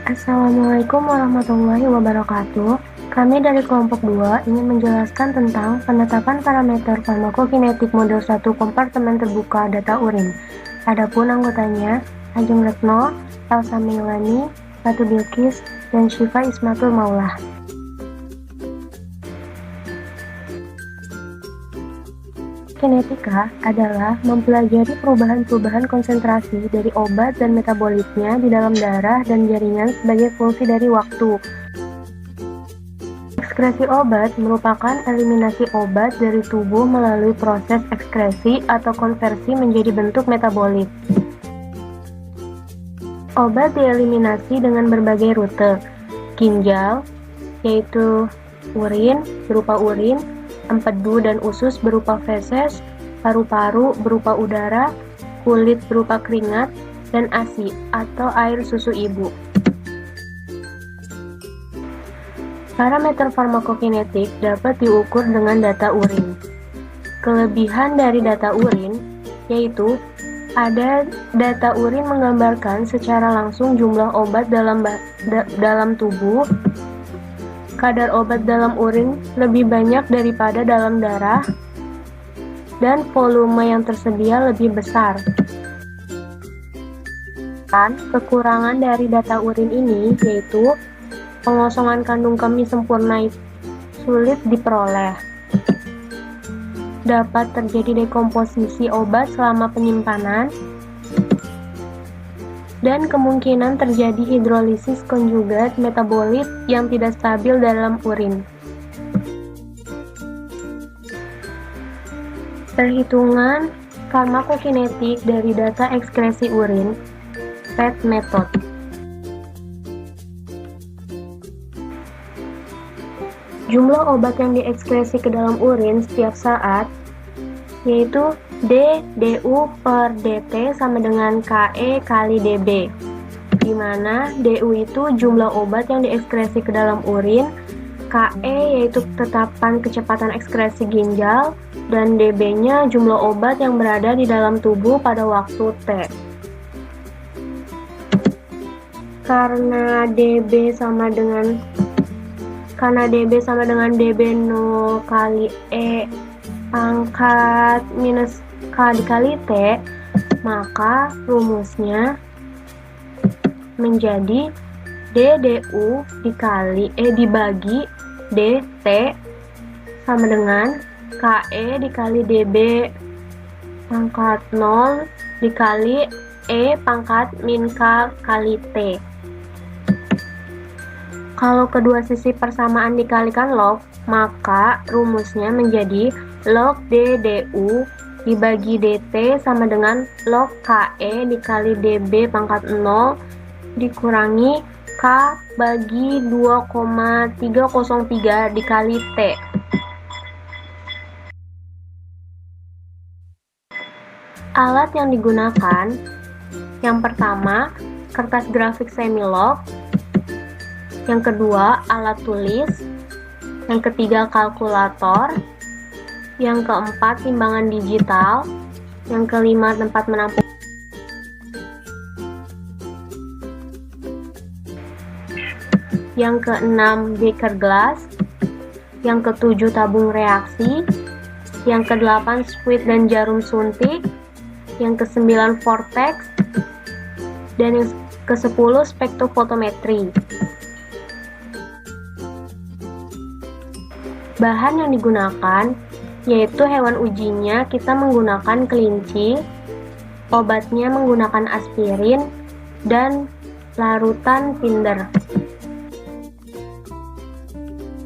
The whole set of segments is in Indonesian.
Assalamualaikum warahmatullahi wabarakatuh. Kami dari kelompok 2 ingin menjelaskan tentang penetapan parameter farmakokinetik model 1 kompartemen terbuka data urin. Adapun anggotanya Ajeng Retno, Elsa Meilani, Ratu Bilqis, dan Syifa Ismatul Maulah. Kinetika adalah mempelajari perubahan-perubahan konsentrasi dari obat dan metabolitnya di dalam darah dan jaringan sebagai fungsi dari waktu. Ekskresi obat merupakan eliminasi obat dari tubuh melalui proses ekskresi atau konversi menjadi bentuk metabolit. Obat dieliminasi dengan berbagai rute. Ginjal, yaitu urin berupa urin, empedu dan usus berupa feses, paru-paru berupa udara, kulit berupa keringat, dan ASI atau air susu ibu. Parameter farmakokinetik dapat diukur dengan data urin. Kelebihan dari data urin yaitu ada data urin menggambarkan secara langsung jumlah obat dalam tubuh. Kadar obat dalam urin lebih banyak daripada dalam darah, dan volume yang tersedia lebih besar. Kekurangan dari data urin ini yaitu pengosongan kandung kemih sempurna sulit diperoleh. Dapat terjadi dekomposisi obat selama penyimpanan, dan kemungkinan terjadi hidrolisis konjugat metabolit yang tidak stabil dalam urin. Perhitungan farmakokinetik dari data ekskresi urin, PET method. Jumlah obat yang diekskresi ke dalam urin setiap saat yaitu DU per DT sama dengan KE kali DB, di mana DU itu jumlah obat yang diekskresi ke dalam urin, KE yaitu tetapan kecepatan ekskresi ginjal, dan DB-nya jumlah obat yang berada di dalam tubuh pada waktu T. Karena DB sama dengan DB0 kali E pangkat minus K dikali T, maka rumusnya menjadi DDU dibagi DT sama dengan KE dikali DB pangkat 0 dikali E pangkat min K kali T. Kalau kedua sisi persamaan dikalikan log, maka rumusnya menjadi log DDU dibagi DT sama dengan log KE dikali DB pangkat 0 dikurangi K bagi 2,303 dikali T. Alat yang digunakan, yang pertama kertas grafik semilog, yang kedua alat tulis, yang ketiga kalkulator, yang keempat timbangan digital, yang kelima tempat menampung, yang keenam beaker glass, yang ketujuh tabung reaksi, yang kedelapan spuit dan jarum suntik, yang kesembilan vortex, dan yang ke-10 spektrofotometri. Bahan yang digunakan yaitu hewan ujinya kita menggunakan kelinci, obatnya menggunakan aspirin, dan larutan tinder.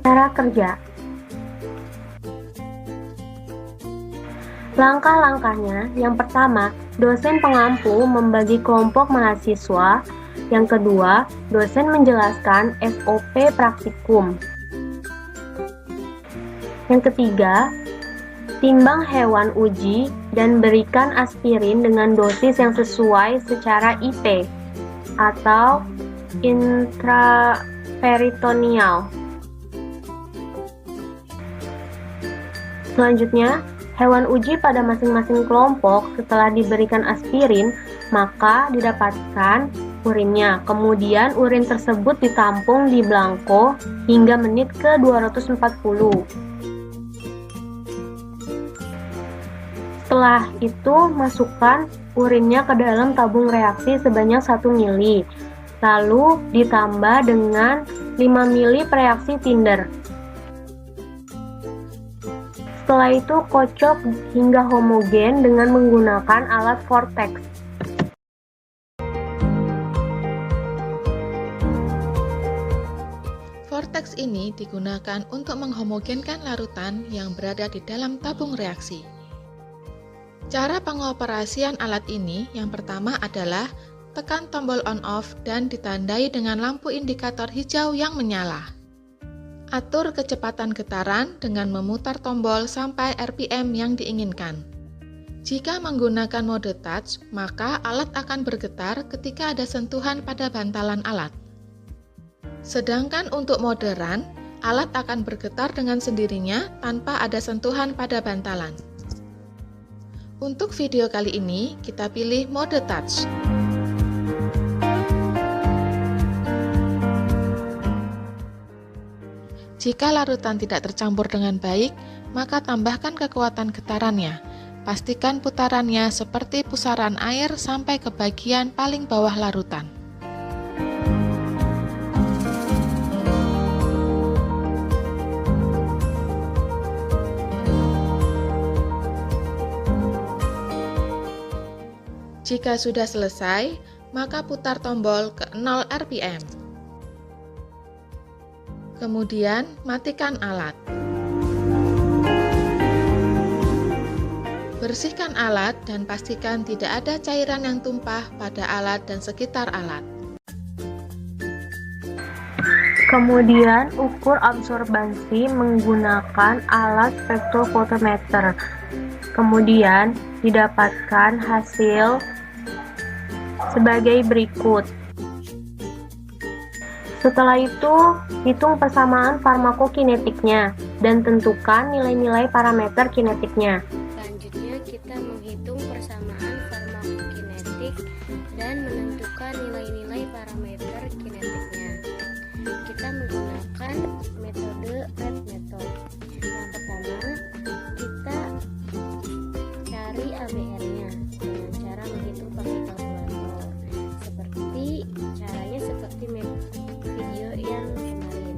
Cara kerja. Langkah-langkahnya, yang pertama, dosen pengampu membagi kelompok mahasiswa. Yang kedua, dosen menjelaskan SOP praktikum. Yang ketiga, timbang hewan uji dan berikan aspirin dengan dosis yang sesuai secara IP atau intraperitoneal. Selanjutnya, hewan uji pada masing-masing kelompok setelah diberikan aspirin, maka didapatkan urinnya. Kemudian urin tersebut ditampung di belangko hingga menit ke 240. Setelah itu, masukkan urinnya ke dalam tabung reaksi sebanyak 1 mili. Lalu ditambah dengan 5 mili reaksi Tinder. Setelah itu, kocok hingga homogen dengan menggunakan alat vortex. Vortex ini digunakan untuk menghomogenkan larutan yang berada di dalam tabung reaksi. Cara pengoperasian alat ini yang pertama adalah tekan tombol on-off dan ditandai dengan lampu indikator hijau yang menyala. Atur kecepatan getaran dengan memutar tombol sampai RPM yang diinginkan. Jika menggunakan mode touch, maka alat akan bergetar ketika ada sentuhan pada bantalan alat. Sedangkan untuk mode run, alat akan bergetar dengan sendirinya tanpa ada sentuhan pada bantalan. Untuk video kali ini, kita pilih mode touch. Jika larutan tidak tercampur dengan baik, maka tambahkan kekuatan getarannya. Pastikan putarannya seperti pusaran air sampai ke bagian paling bawah larutan. Jika sudah selesai, maka putar tombol ke 0 RPM. Kemudian, matikan alat. Bersihkan alat dan pastikan tidak ada cairan yang tumpah pada alat dan sekitar alat. Kemudian, ukur absorbansi menggunakan alat spektrofotometer. Kemudian, didapatkan hasil sebagai berikut. Setelah itu, hitung persamaan farmakokinetiknya dan tentukan nilai-nilai parameter kinetiknya. Selanjutnya, kita menghitung persamaan farmakokinetik dan menentukan nilai-nilai parameter kinetiknya. Kita menggunakan metode red method. Yang pertama, kita cari ABR-nya dengan cara menghitung pakai kalkulator. Caranya seperti video yang kemarin.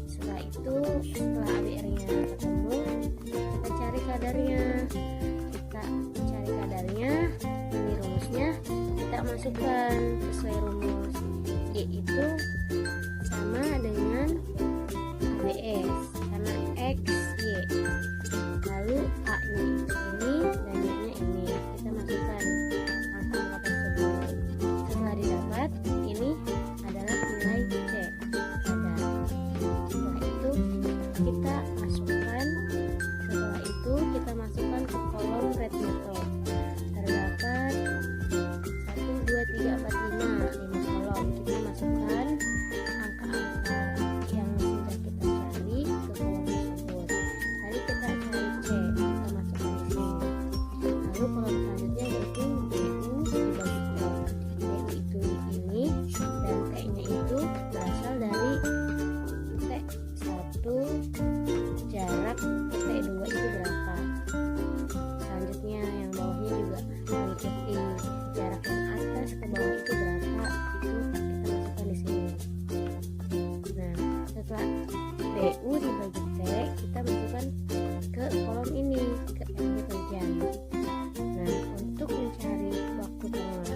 Setelah itu, setelah ABR-nya ketemu, kita cari kadarnya. Ini rumusnya kita masukkan sesuai rumus, yaitu sama dengan ABS karena X, Y. Lalu A-nya ini dan Y-nya ini. Kita masukkan angka-angka tersebut. Setelah didapat, ini adalah nilai C kadar. Setelah itu kita masukkan ke kolom red method. Terdapat 1, 2, 3, 4, 5 kolom. Kita masukkan angka-angka yang sudah kita cari ke kolom tersebut. Tadi kita cari C, kita masukkan di sini. Lalu kolom selanjutnya yaitu BU dibagi kolom. BU itu ini dan T-nya itu berasal dari T1 jarak ke T2 itu berapa. Selanjutnya yang bawahnya juga mengikuti jarak yang atas ke bawah itu berapa, itu kita masukkan di sini. Nah, setelah BU dibagi T, kita masukkan ke kolom ini, ke MG per jam. Nah, untuk mencari waktu tengah,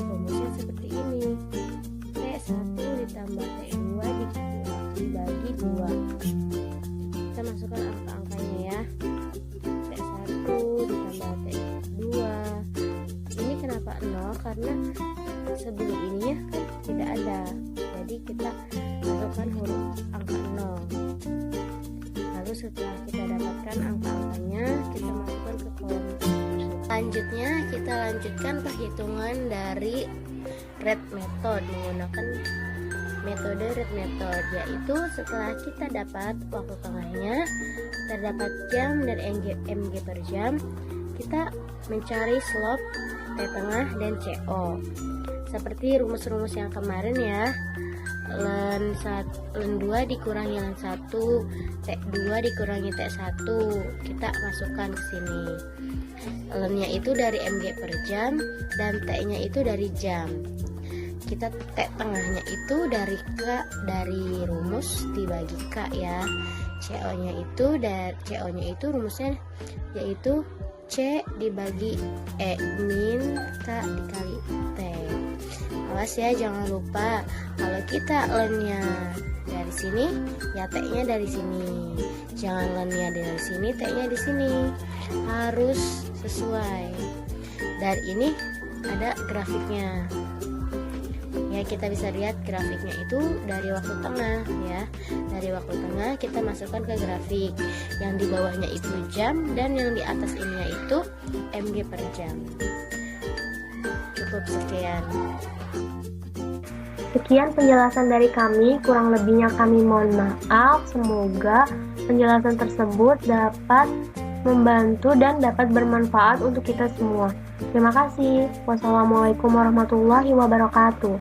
rumusnya seperti ini. T1 ditambah T2 dibagi 2. Kita masukkan angka-angkanya ya. T1 ditambah T2. Ini kenapa 0? Karena sebelum ininya kan tidak ada. Jadi kita masukkan huruf angka 0. Lalu setelah kita dapatkan angka-angkanya, kita masukkan ke kolom tersebut. Selanjutnya kita lanjutkan perhitungan dari red method menggunakan metode red method, yaitu setelah kita dapat waktu tengahnya, terdapat jam dan mg per jam, kita mencari slope T tengah dan CO. seperti rumus-rumus yang kemarin ya. Len 2 dikurangi len 1, T2 dikurangi T1, kita masukkan ke sini. Lennya itu dari mg per jam dan T-nya itu dari jam. Kita T tengahnya itu dari K, dari rumus dibagi K ya. CO-nya itu rumusnya yaitu C dibagi E min K dikali T. Awas ya, jangan lupa kalau kita lennya dari sini, ya T-nya dari sini. Jangan lennya dari sini, T-nya di sini. Harus sesuai. Dan ini ada grafiknya. Ya, kita bisa lihat grafiknya itu dari waktu tengah ya. Dari waktu tengah kita masukkan ke grafik. Yang di bawahnya itu jam dan yang di atas ininya itu mg per jam. Cukup sekian. Sekian penjelasan dari kami, kurang lebihnya kami mohon maaf. Semoga penjelasan tersebut dapat membantu dan dapat bermanfaat untuk kita semua. Terima kasih. Wassalamualaikum warahmatullahi wabarakatuh.